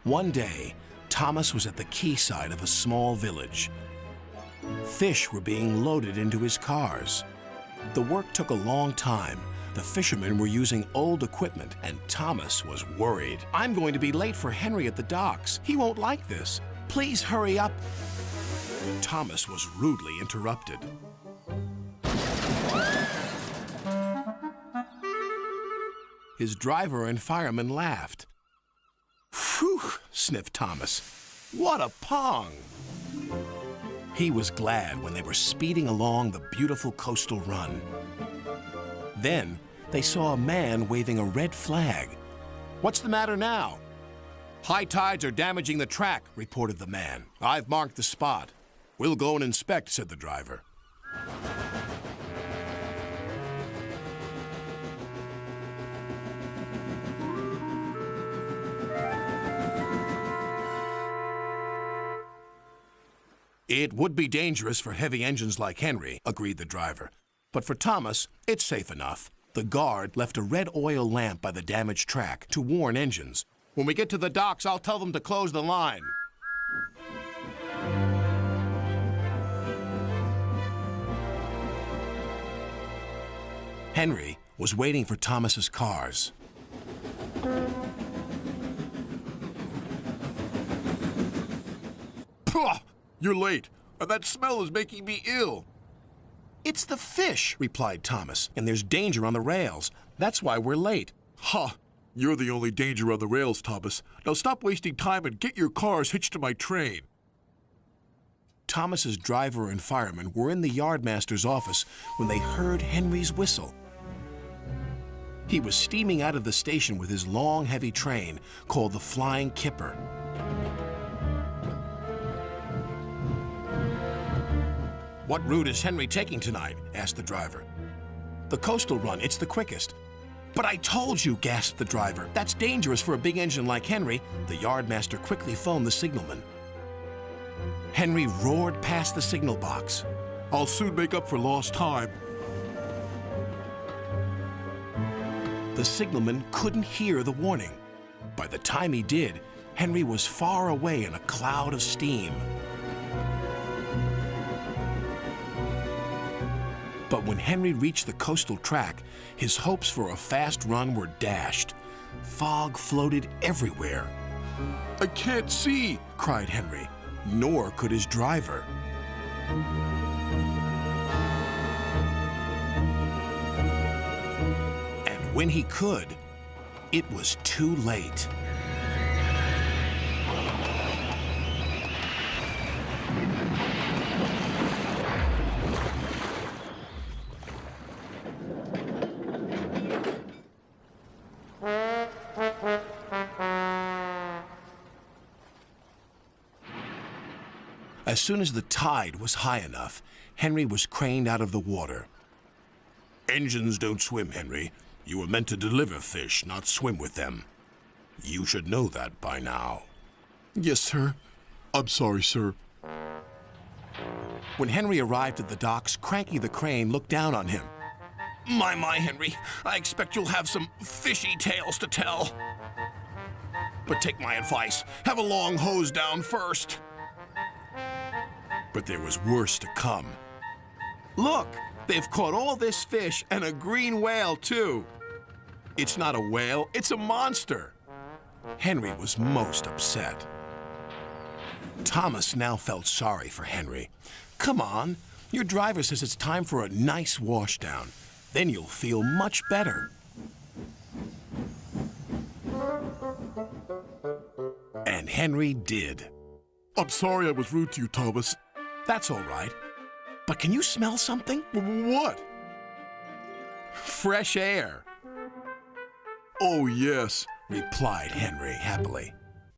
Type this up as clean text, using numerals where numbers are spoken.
One day, Thomas was at the quayside of a small village. Fish were being loaded into his cars. The work took a long time. The fishermen were using old equipment, and Thomas was worried. "I'm going to be late for Henry at the docks. He won't like this. Please hurry up." Thomas was rudely interrupted. His driver and fireman laughed. "Phew," sniffed Thomas. "What a pong!" He was glad when they were speeding along the beautiful coastal run. Then they saw a man waving a red flag. "What's the matter now?" "High tides are damaging the track," reported the man. "I've marked the spot." "We'll go and inspect," said the driver. "It would be dangerous for heavy engines like Henry," agreed the driver. "But for Thomas, it's safe enough." The guard left a red oil lamp by the damaged track to warn engines. "When we get to the docks, I'll tell them to close the line." Henry was waiting for Thomas's cars. Pah! You're late, and that smell is making me ill. "It's the fish," replied Thomas, "and there's danger on the rails. That's why we're late." Ha! You're the only danger on the rails, Thomas. Now stop wasting time and get your cars hitched to my train. Thomas's driver and fireman were in the yardmaster's office when they heard Henry's whistle. He was steaming out of the station with his long, heavy train called the Flying Kipper. "What route is Henry taking tonight?" asked the driver. "The coastal run. It's the quickest." "But I told you," gasped the driver. "That's dangerous for a big engine like Henry." The yardmaster quickly phoned the signalman. Henry roared past the signal box. "I'll soon make up for lost time." The signalman couldn't hear the warning. By the time he did, Henry was far away in a cloud of steam. But when Henry reached the coastal track, his hopes for a fast run were dashed. Fog floated everywhere. "I can't see!" cried Henry. Nor could his driver. And when he could, it was too late. As soon as the tide was high enough, Henry was craned out of the water. "Engines don't swim, Henry. You were meant to deliver fish, not swim with them. You should know that by now." "Yes, sir. I'm sorry, sir." When Henry arrived at the docks, Cranky the crane looked down on him. My, Henry, I expect you'll have some fishy tales to tell. But take my advice, have a long hose down first." But there was worse to come. "Look, they've caught all this fish and a green whale, too." "It's not a whale, it's a monster." Henry was most upset. Thomas now felt sorry for Henry. "Come on, your driver says it's time for a nice washdown. Then you'll feel much better." And Henry did. "I'm sorry I was rude to you, Thomas." "That's all right. But can you smell something?" "What?" "Fresh air," "Oh, yes," replied Henry happily.